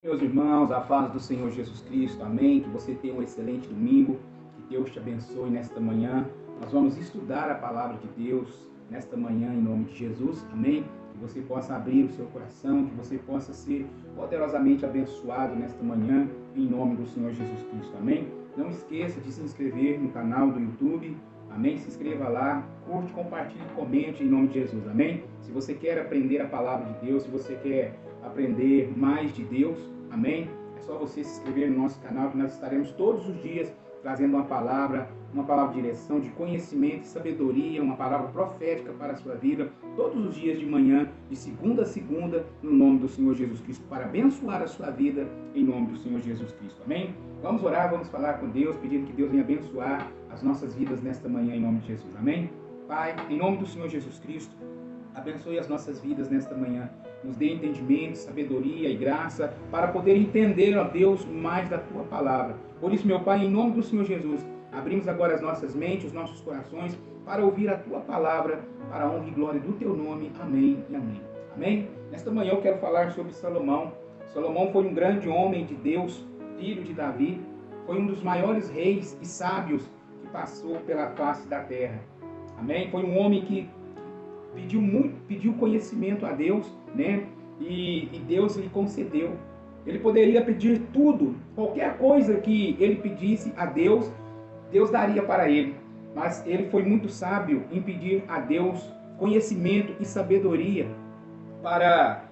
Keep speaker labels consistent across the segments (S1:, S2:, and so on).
S1: Meus irmãos, a paz do Senhor Jesus Cristo, amém? Que você tenha um excelente domingo, que Deus te abençoe nesta manhã. Nós vamos estudar a palavra de Deus nesta manhã em nome de Jesus, amém? Que você possa abrir o seu coração, que você possa ser poderosamente abençoado nesta manhã em nome do Senhor Jesus Cristo, amém? Não esqueça de se inscrever no canal do YouTube, amém? Se inscreva lá, curte, compartilhe, comente em nome de Jesus, amém? Se você quer aprender a palavra de Deus, se você quer aprender mais de Deus, amém? É só você se inscrever no nosso canal que nós estaremos todos os dias trazendo uma palavra de direção, de conhecimento e sabedoria, uma palavra profética para a sua vida, todos os dias de manhã, de segunda a segunda, no nome do Senhor Jesus Cristo, para abençoar a sua vida, em nome do Senhor Jesus Cristo, amém? Vamos orar, vamos falar com Deus, pedindo que Deus venha abençoar as nossas vidas nesta manhã, em nome de Jesus, amém? Pai, em nome do Senhor Jesus Cristo, abençoe as nossas vidas nesta manhã. Nos dê entendimento, sabedoria e graça para poder entender, ó Deus, mais da Tua palavra. Por isso, meu Pai, em nome do Senhor Jesus, abrimos agora as nossas mentes, os nossos corações para ouvir a Tua palavra, para a honra e glória do Teu nome. Amém e amém. Amém? Nesta manhã eu quero falar sobre Salomão. Salomão foi um grande homem de Deus, filho de Davi. Foi um dos maiores reis e sábios que passou pela face da terra. Amém? Foi um homem que pediu conhecimento a Deus, né? E Deus lhe concedeu. Ele poderia pedir tudo, qualquer coisa que ele pedisse a Deus, Deus daria para ele. Mas ele foi muito sábio em pedir a Deus conhecimento e sabedoria para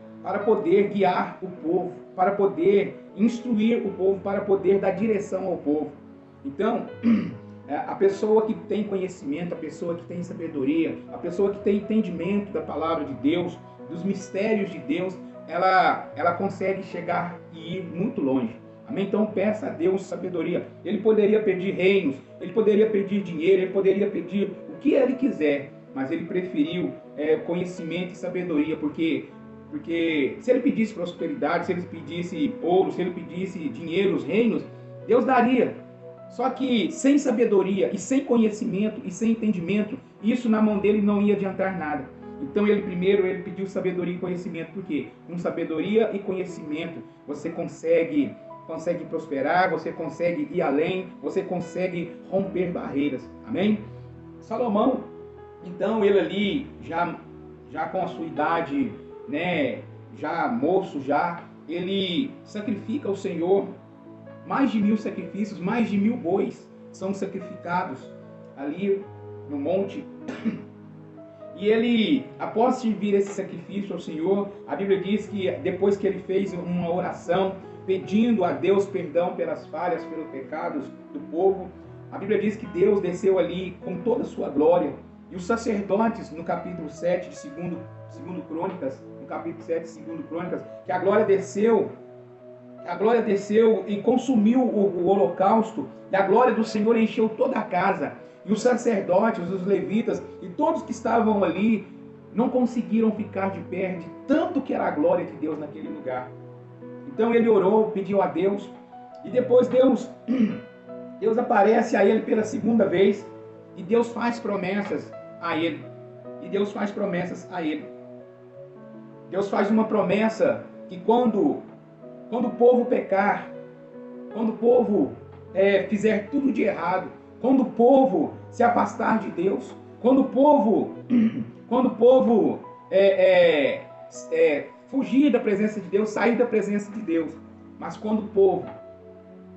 S1: poder guiar o povo, para poder instruir o povo, para poder dar direção ao povo. Então, a pessoa que tem conhecimento, a pessoa que tem sabedoria, a pessoa que tem entendimento da palavra de Deus, dos mistérios de Deus, ela consegue chegar e ir muito longe. Amém? Então peça a Deus sabedoria. Ele poderia pedir reinos, ele poderia pedir dinheiro, ele poderia pedir o que ele quiser, mas ele preferiu conhecimento e sabedoria, porque se ele pedisse prosperidade, se ele pedisse ouro, se ele pedisse dinheiro, os reinos, Deus daria. Só que sem sabedoria e sem conhecimento e sem entendimento, isso na mão dele não ia adiantar nada. Então ele pediu sabedoria e conhecimento. Por quê? Com sabedoria e conhecimento você consegue prosperar, você consegue ir além, você consegue romper barreiras. Amém? Salomão, então ele ali já com a sua idade, né, já moço ele sacrifica ao Senhor. Mais de 1000 sacrifícios, mais de 1000 bois são sacrificados ali no monte. E ele, após servir esse sacrifício ao Senhor, a Bíblia diz que depois que ele fez uma oração, pedindo a Deus perdão pelas falhas, pelos pecados do povo, a Bíblia diz que Deus desceu ali com toda a sua glória. E os sacerdotes, no capítulo 7 de 2 Crônicas, no capítulo 7 de 2 Crônicas, que a glória desceu e consumiu o holocausto, e a glória do Senhor encheu toda a casa. E os sacerdotes, os levitas e todos que estavam ali não conseguiram ficar de pé, de tanto que era a glória de Deus naquele lugar. Então ele orou, pediu a Deus, e depois Deus aparece a ele pela segunda vez, e Deus faz promessas a ele. Deus faz uma promessa que quando o povo pecar, quando o povo fizer tudo de errado, quando o povo se afastar de Deus, quando o povo fugir da presença de Deus, sair da presença de Deus, mas quando o povo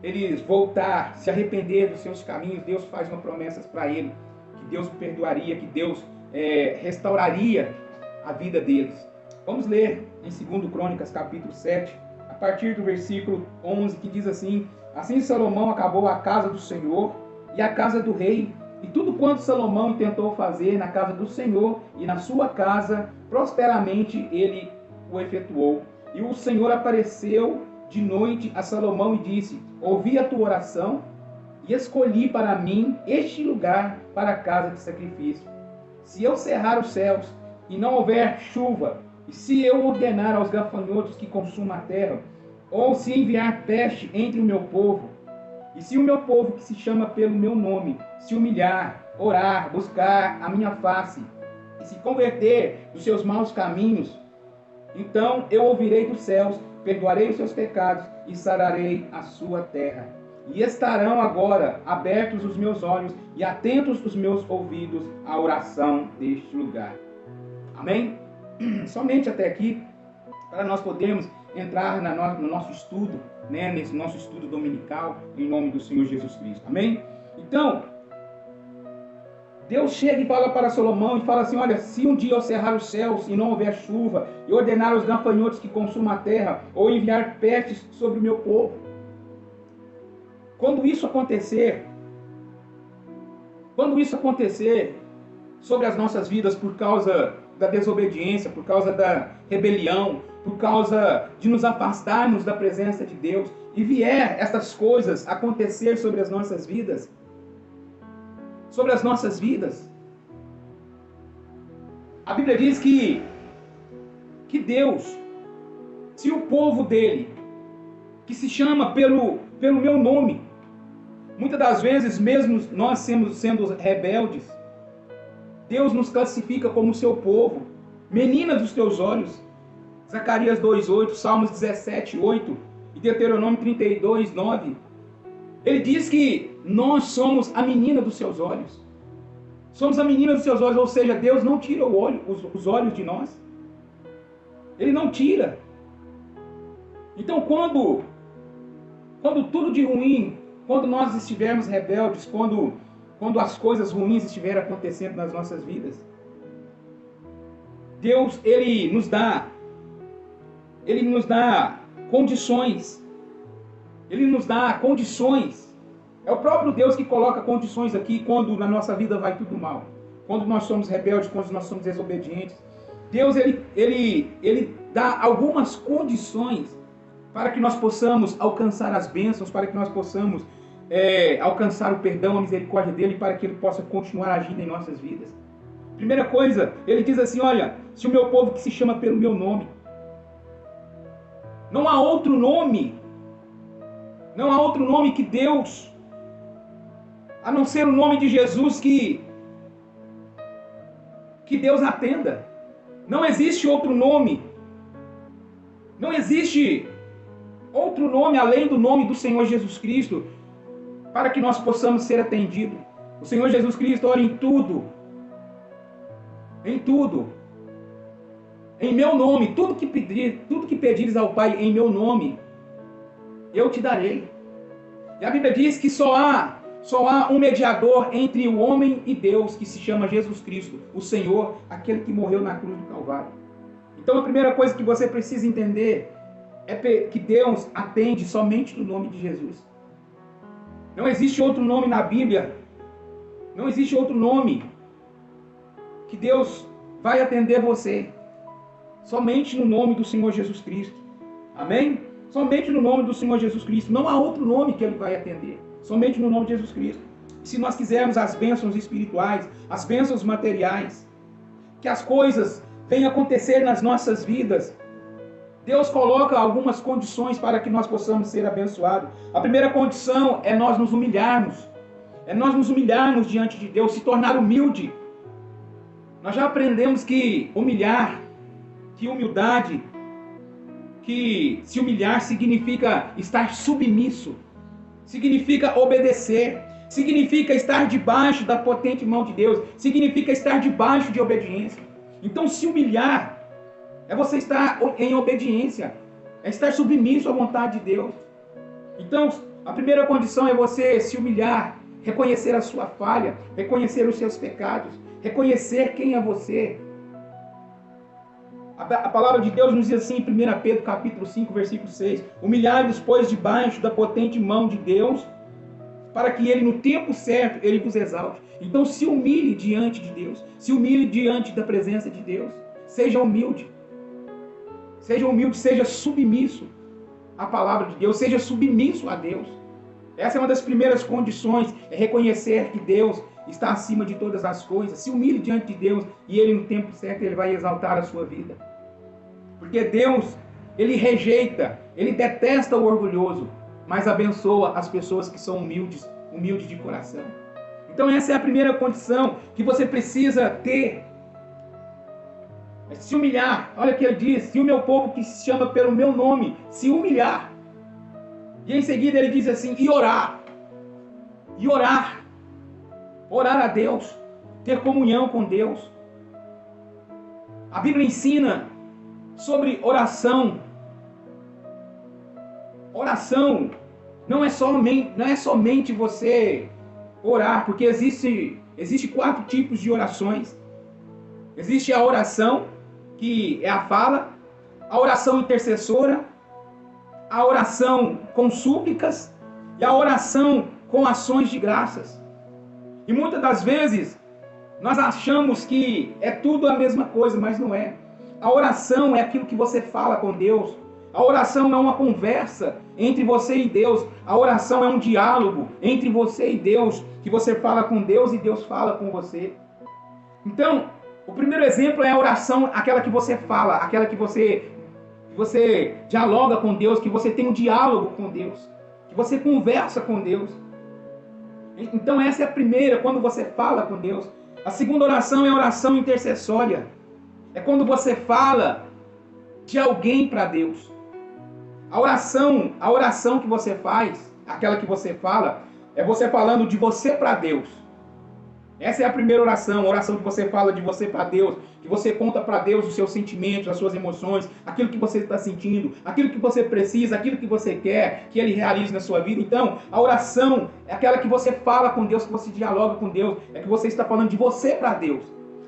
S1: eles voltar, se arrepender dos seus caminhos, Deus faz uma promessa para ele, que Deus perdoaria, que Deus restauraria a vida deles. Vamos ler em 2 Crônicas, capítulo 7, a partir do versículo 11, que diz assim: Assim Salomão acabou a casa do Senhor e a casa do rei, e tudo quanto Salomão intentou fazer na casa do Senhor e na sua casa, prosperamente ele o efetuou. E o Senhor apareceu de noite a Salomão e disse: Ouvi a tua oração e escolhi para mim este lugar para a casa de sacrifício. Se eu cerrar os céus e não houver chuva, e se eu ordenar aos gafanhotos que consumam a terra, ou se enviar peste entre o meu povo, e se o meu povo que se chama pelo meu nome se humilhar, orar, buscar a minha face, e se converter dos seus maus caminhos, então eu ouvirei dos céus perdoarei os seus pecados e sararei a sua terra. E estarão agora abertos os meus olhos e atentos os meus ouvidos à oração deste lugar. Amém? Somente até aqui, para nós podermos entrar no nosso estudo, né, nesse nosso estudo dominical, em nome do Senhor Jesus Cristo. Amém? Então, Deus chega e fala para Salomão e fala assim: olha, se um dia eu cerrar os céus e não houver chuva, e ordenar os gafanhotos que consumam a terra, ou enviar pestes sobre o meu povo, quando isso acontecer sobre as nossas vidas por causa da desobediência, por causa da rebelião, por causa de nos afastarmos da presença de Deus, e vier essas coisas acontecer sobre as nossas vidas, a Bíblia diz que Deus, se o povo dele, que se chama pelo meu nome, muitas das vezes, mesmo nós sendo rebeldes, Deus nos classifica como seu povo, menina dos teus olhos. Zacarias 2:8, Salmos 17:8 e Deuteronômio 32:9. Ele diz que nós somos a menina dos seus olhos. Somos a menina dos seus olhos, ou seja, Deus não tira os olhos de nós. Ele não tira. Então, quando tudo de ruim, quando nós estivermos rebeldes, quando as coisas ruins estiverem acontecendo nas nossas vidas, Deus, Ele nos dá condições. Ele nos dá condições. É o próprio Deus que coloca condições aqui quando na nossa vida vai tudo mal. Quando nós somos rebeldes, quando nós somos desobedientes. Deus, Ele dá algumas condições para que nós possamos alcançar as bênçãos, para que nós possamos alcançar o perdão, a misericórdia dEle, para que Ele possa continuar agindo em nossas vidas. Primeira coisa, Ele diz assim: olha, se o meu povo que se chama pelo meu nome, não há outro nome que Deus, a não ser o nome de Jesus, que Deus atenda. Não existe outro nome. Não existe outro nome além do nome do Senhor Jesus Cristo para que nós possamos ser atendidos. O Senhor Jesus Cristo ora em tudo, em meu nome, tudo que pedires ao Pai em meu nome, eu te darei. E a Bíblia diz que só há um mediador entre o homem e Deus, que se chama Jesus Cristo, o Senhor, aquele que morreu na cruz do Calvário. Então a primeira coisa que você precisa entender é que Deus atende somente no nome de Jesus. Não existe outro nome na Bíblia, não existe outro nome que Deus vai atender você. Somente no nome do Senhor Jesus Cristo. Amém? Somente no nome do Senhor Jesus Cristo. Não há outro nome que Ele vai atender. Somente no nome de Jesus Cristo. E se nós quisermos as bênçãos espirituais, as bênçãos materiais, que as coisas venham acontecer nas nossas vidas, Deus coloca algumas condições para que nós possamos ser abençoados. A primeira condição é nós nos humilharmos. É nós nos humilharmos diante de Deus, se tornar humilde. Nós já aprendemos que humildade, que se humilhar significa estar submisso, significa obedecer, significa estar debaixo da potente mão de Deus, significa estar debaixo de obediência. Então, se humilhar é você estar em obediência, é estar submisso à vontade de Deus. Então, a primeira condição é você se humilhar, reconhecer a sua falha, reconhecer os seus pecados, reconhecer quem é você. A palavra de Deus nos diz assim em 1 Pedro capítulo 5, versículo 6. Humilhai-vos, pois, debaixo da potente mão de Deus, para que Ele, no tempo certo, Ele vos exalte. Então, se humilhe diante de Deus. Se humilhe diante da presença de Deus. Seja humilde. Seja humilde, seja submisso à palavra de Deus. Seja submisso a Deus. Essa é uma das primeiras condições, é reconhecer que Deus está acima de todas as coisas. Se humilhe diante de Deus e Ele, no tempo certo, Ele vai exaltar a sua vida. Porque Deus, Ele rejeita, Ele detesta o orgulhoso, mas abençoa as pessoas que são humildes de coração. Então essa é a primeira condição que você precisa ter. Se humilhar, olha o que ele diz, se o meu povo que se chama pelo meu nome se humilhar. E em seguida ele diz assim, e orar. E orar. Orar a Deus. Ter comunhão com Deus. A Bíblia ensina sobre oração. Oração não é somente você orar, porque existe 4 tipos de orações. Existe a oração, que é a fala, a oração intercessora, a oração com súplicas e a oração com ações de graças. E muitas das vezes nós achamos que é tudo a mesma coisa, mas não é. A oração é aquilo que você fala com Deus. A oração não é uma conversa entre você e Deus. A oração é um diálogo entre você e Deus, que você fala com Deus e Deus fala com você. Então, o primeiro exemplo é a oração, aquela que você fala, aquela que você dialoga com Deus, que você tem um diálogo com Deus, que você conversa com Deus. Então essa é a primeira, quando você fala com Deus. A segunda oração é a oração intercessória. É quando você fala de alguém para Deus. A oração que você faz, aquela que você fala, é você falando de você para Deus. Essa é a primeira oração, a oração que você fala de você para Deus, que você conta para Deus os seus sentimentos, as suas emoções, aquilo que você está sentindo, aquilo que você precisa, aquilo que você quer que Ele realize na sua vida. Então, a oração é aquela que você fala com Deus, que você dialoga com Deus, é que você está falando de você para Deus.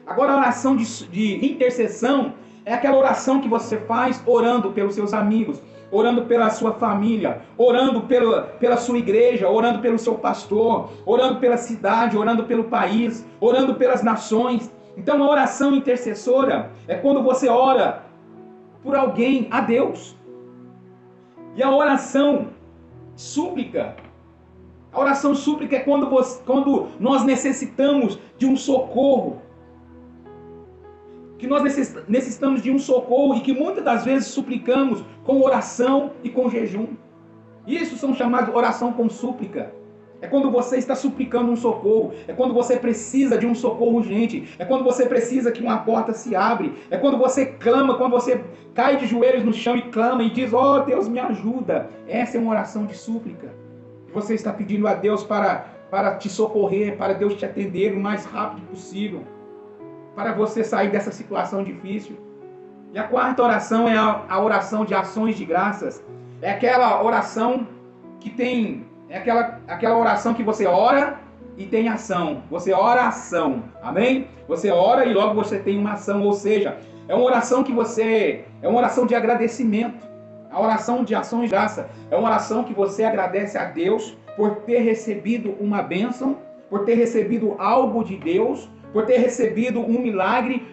S1: Agora, a oração de intercessão é aquela oração que você faz orando pelos seus amigos, orando pela sua família, orando pela sua igreja, orando pelo seu pastor, orando pela cidade, orando pelo país, orando pelas nações. Então a oração intercessora é quando você ora por alguém, a Deus. E a oração súplica é quando nós necessitamos de um socorro. Que nós necessitamos de um socorro e que muitas das vezes suplicamos com oração e com jejum. Isso são chamados oração com súplica. É quando você está suplicando um socorro. É quando você precisa de um socorro urgente. É quando você precisa que uma porta se abre. É quando você clama, quando você cai de joelhos no chão e clama e diz, ó Deus, me ajuda. Essa é uma oração de súplica. E você está pedindo a Deus para te socorrer, para Deus te atender o mais rápido possível, para você sair dessa situação difícil. E a quarta oração é a oração de ações de graças. É aquela oração que tem... É aquela oração que você ora e tem ação. Você ora, ação. Amém? Você ora e logo você tem uma ação. Ou seja, é uma oração é uma oração de agradecimento. A oração de ações de graça é uma oração que você agradece a Deus por ter recebido uma bênção, por ter recebido algo de Deus, por ter recebido um milagre,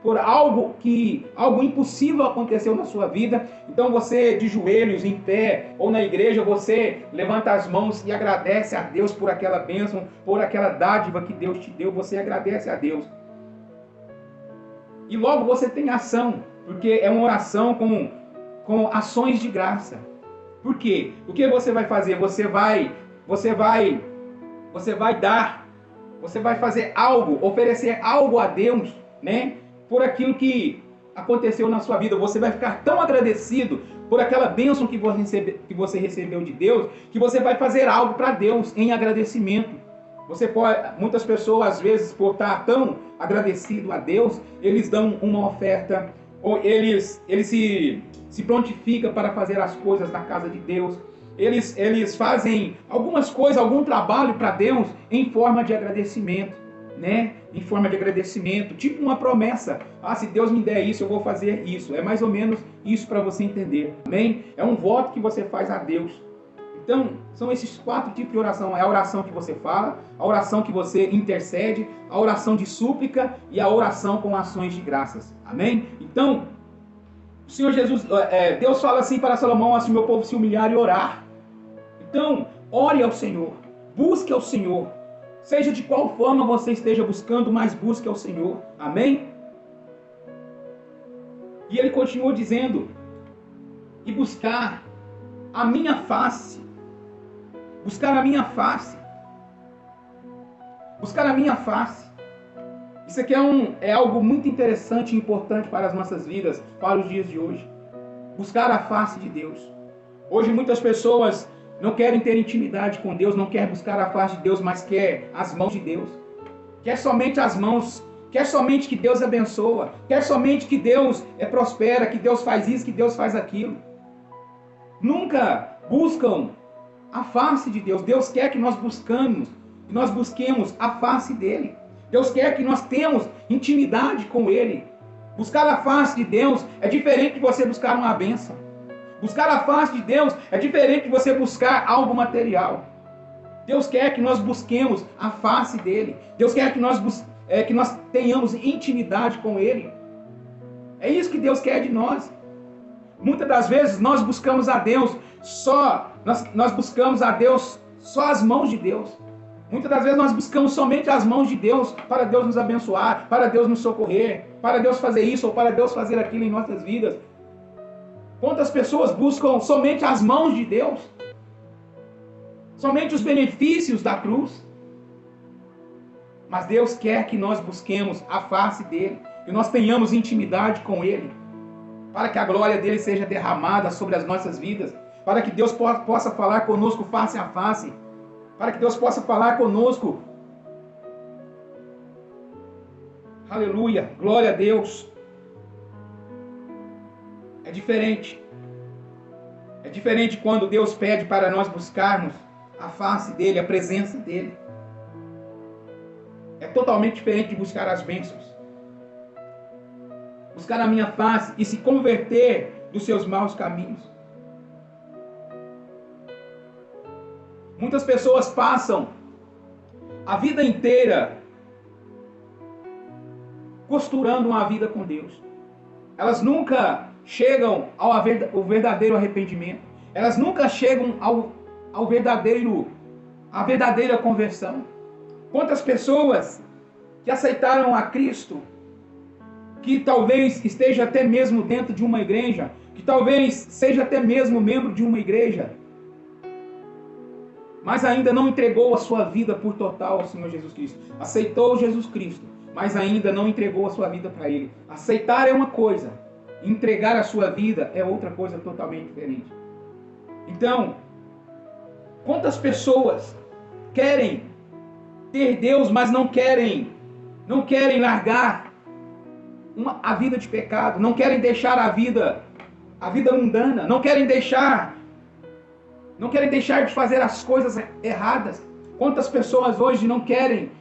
S1: por algo impossível aconteceu na sua vida. Então você, de joelhos, em pé ou na igreja, você levanta as mãos e agradece a Deus por aquela bênção, por aquela dádiva que Deus te deu. Você agradece a Deus. E logo você tem ação, porque é uma oração com ações de graça. Por quê? O que você vai fazer? Você vai dar. Você vai fazer algo, oferecer algo a Deus, né? Por aquilo que aconteceu na sua vida. Você vai ficar tão agradecido por aquela bênção que você recebeu de Deus, que você vai fazer algo para Deus em agradecimento. Muitas pessoas, às vezes, por estar tão agradecido a Deus, eles dão uma oferta, ou eles se prontificam para fazer as coisas na casa de Deus. Eles fazem algumas coisas, algum trabalho para Deus em forma de agradecimento, né? Em forma de agradecimento, tipo uma promessa. Se Deus me der isso, eu vou fazer isso. É mais ou menos isso para você entender. Amém? É um voto que você faz a Deus. Então, são esses 4 tipos de oração. É a oração que você fala, a oração que você intercede, a oração de súplica e a oração com ações de graças. Amém? Então, o Senhor Jesus, Deus fala assim para Salomão, assim, meu povo se humilhar e orar. Então, ore ao Senhor, busque ao Senhor. Seja de qual forma você esteja buscando, mas busque ao Senhor. Amém? E ele continua dizendo, e buscar a minha face. Buscar a minha face. Buscar a minha face. Isso aqui é algo muito interessante e importante para as nossas vidas, para os dias de hoje. Buscar a face de Deus. Hoje muitas pessoas não querem ter intimidade com Deus, não querem buscar a face de Deus, mas quer as mãos de Deus. Quer somente as mãos, quer somente que Deus abençoa, quer somente que Deus prospera, que Deus faz isso, que Deus faz aquilo. Nunca buscam a face de Deus. Deus quer que nós busquemos a face dele. Deus quer que nós tenhamos intimidade com ele. Buscar a face de Deus é diferente de você buscar uma bênção. Buscar a face de Deus é diferente de você buscar algo material. Deus quer que nós busquemos a face dele. Deus quer que nós tenhamos intimidade com ele. É isso que Deus quer de nós. Muitas das vezes nós buscamos a Deus nós buscamos a Deus só as mãos de Deus. Muitas das vezes nós buscamos somente as mãos de Deus para Deus nos abençoar, para Deus nos socorrer, para Deus fazer isso ou para Deus fazer aquilo em nossas vidas. Quantas pessoas buscam somente as mãos de Deus? Somente os benefícios da cruz? Mas Deus quer que nós busquemos a face dele, que nós tenhamos intimidade com ele, para que a glória dele seja derramada sobre as nossas vidas, para que Deus possa falar conosco face a face, para que Deus possa falar conosco. Aleluia, glória a Deus. É diferente. É diferente quando Deus pede para nós buscarmos a face dele, a presença dele. É totalmente diferente de buscar as bênçãos. Buscar a minha face e se converter dos seus maus caminhos. Muitas pessoas passam a vida inteira costurando uma vida com Deus. Elas nunca chegam ao verdadeiro arrependimento. Elas nunca chegam à verdadeira conversão. Quantas pessoas que aceitaram a Cristo, que talvez esteja até mesmo dentro de uma igreja, que talvez seja até mesmo membro de uma igreja, mas ainda não entregou a sua vida por total ao Senhor Jesus Cristo. Aceitou Jesus Cristo, mas ainda não entregou a sua vida para Ele. Aceitar é uma coisa, entregar a sua vida é outra coisa totalmente diferente. Então, quantas pessoas querem ter Deus, mas não querem largar a vida de pecado, não querem deixar a vida mundana, não querem deixar de fazer as coisas erradas. Quantas pessoas hoje não querem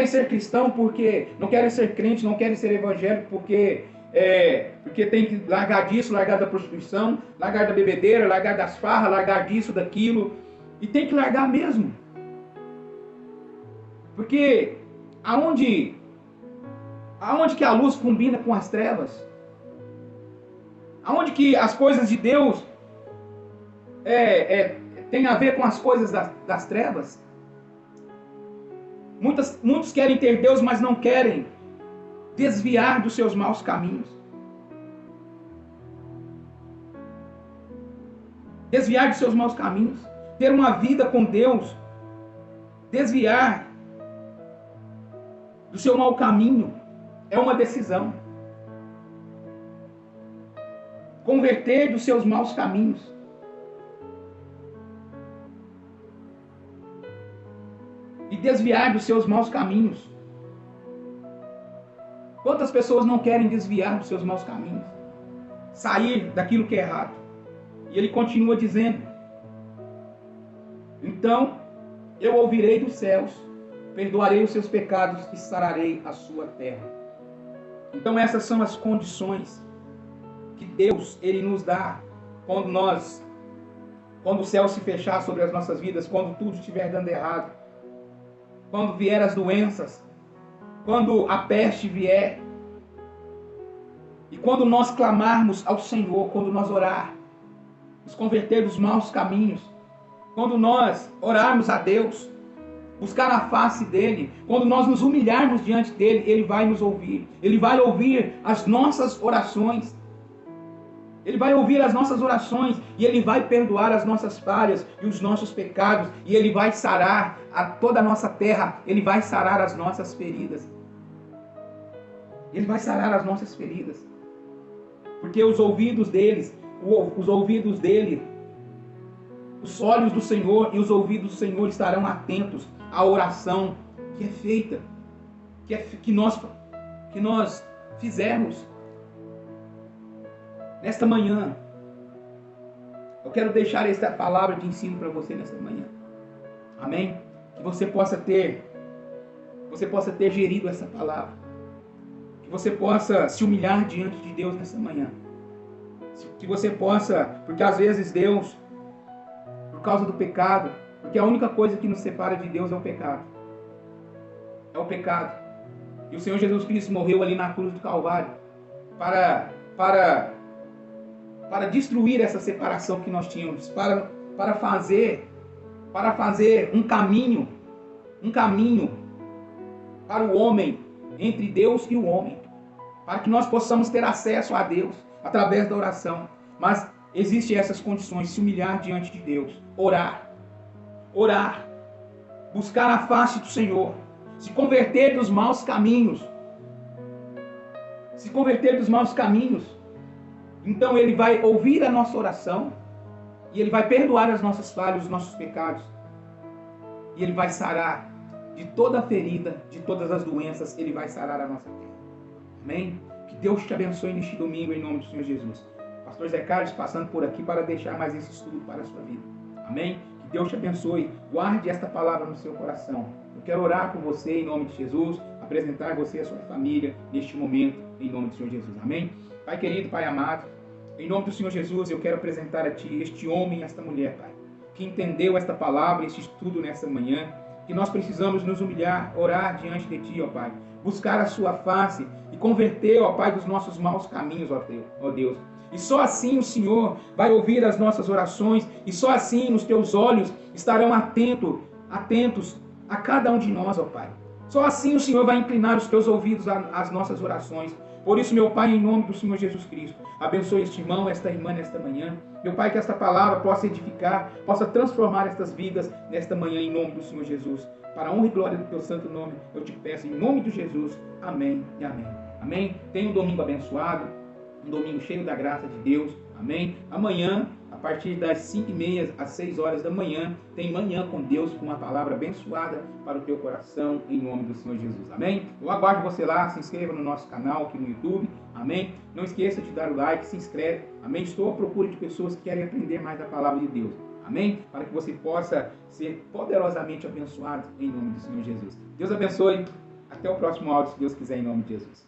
S1: ser cristão, porque não querem ser crente, não querem ser evangélico, porque tem que largar disso, largar da prostituição, largar da bebedeira, largar das farras, largar disso, daquilo, e tem que largar mesmo. Porque aonde que a luz combina com as trevas? Aonde que as coisas de Deus tem a ver com as coisas das trevas? Muitos querem ter Deus, mas não querem desviar dos seus maus caminhos. Desviar dos seus maus caminhos. Ter uma vida com Deus. Desviar do seu mau caminho é uma decisão. Converter dos seus maus caminhos. E desviar dos seus maus caminhos. Quantas pessoas não querem desviar dos seus maus caminhos? Sair daquilo que é errado. E ele continua dizendo: então eu ouvirei dos céus, perdoarei os seus pecados e sararei a sua terra. Então essas são as condições que Deus ele nos dá quando o céu se fechar sobre as nossas vidas, quando tudo estiver dando errado, quando vier as doenças, quando a peste vier, e quando nós clamarmos ao Senhor, quando nós orar, nos converter dos maus caminhos, quando nós orarmos a Deus, buscar a face dele, quando nós nos humilharmos diante dele, ele vai nos ouvir. Ele vai ouvir as nossas orações. Ele vai ouvir as nossas orações e ele vai perdoar as nossas falhas e os nossos pecados, e ele vai sarar a toda a nossa terra, ele vai sarar as nossas feridas. Ele vai sarar as nossas feridas. Porque os ouvidos dele, os olhos do Senhor e os ouvidos do Senhor estarão atentos à oração que é feita, que nós fizermos. Nesta manhã, eu quero deixar esta palavra de ensino para você nesta manhã. Amém? Que você possa ter gerido essa palavra. Que você possa se humilhar diante de Deus nessa manhã. Que você possa, porque às vezes Deus, por causa do pecado, porque a única coisa que nos separa de Deus é o pecado. É o pecado. E o Senhor Jesus Cristo morreu ali na cruz do Calvário para destruir essa separação que nós tínhamos, para fazer um caminho para o homem, entre Deus e o homem, para que nós possamos ter acesso a Deus através da oração. Mas existem essas condições: se humilhar diante de Deus, orar, buscar a face do Senhor, se converter dos maus caminhos. Então Ele vai ouvir a nossa oração e Ele vai perdoar as nossas falhas, os nossos pecados. E Ele vai sarar de toda a ferida, de todas as doenças. Ele vai sarar a nossa terra. Amém? Que Deus te abençoe neste domingo, em nome do Senhor Jesus. Pastor Zé Carlos passando por aqui para deixar mais esse estudo para a sua vida. Amém? Que Deus te abençoe. Guarde esta palavra no seu coração. Eu quero orar por você em nome de Jesus, apresentar você e a sua família neste momento, em nome do Senhor Jesus. Amém? Pai querido, Pai amado, em nome do Senhor Jesus, eu quero apresentar a Ti este homem e esta mulher, Pai, que entendeu esta palavra, este estudo nessa manhã, que nós precisamos nos humilhar, orar diante de Ti, ó Pai, buscar a Sua face e converter, ó Pai, dos nossos maus caminhos, ó Deus. E só assim o Senhor vai ouvir as nossas orações, e só assim os Teus olhos estarão atentos a cada um de nós, ó Pai. Só assim o Senhor vai inclinar os Teus ouvidos às nossas orações. Por isso, meu Pai, em nome do Senhor Jesus Cristo, abençoe este irmão, esta irmã nesta manhã. Meu Pai, que esta palavra possa edificar, possa transformar estas vidas nesta manhã, em nome do Senhor Jesus. Para a honra e glória do Teu santo nome, eu te peço, em nome de Jesus. Amém e amém. Amém? Tenha um domingo abençoado, um domingo cheio da graça de Deus. Amém? Amanhã, a partir das 5h30 às 6 horas da manhã, tem Manhã com Deus, com uma palavra abençoada para o teu coração, em nome do Senhor Jesus. Amém? Eu aguardo você lá, se inscreva no nosso canal aqui no YouTube. Amém? Não esqueça de dar o like, se inscreve. Amém? Estou à procura de pessoas que querem aprender mais da palavra de Deus. Amém? Para que você possa ser poderosamente abençoado em nome do Senhor Jesus. Deus abençoe. Até o próximo áudio, se Deus quiser, em nome de Jesus.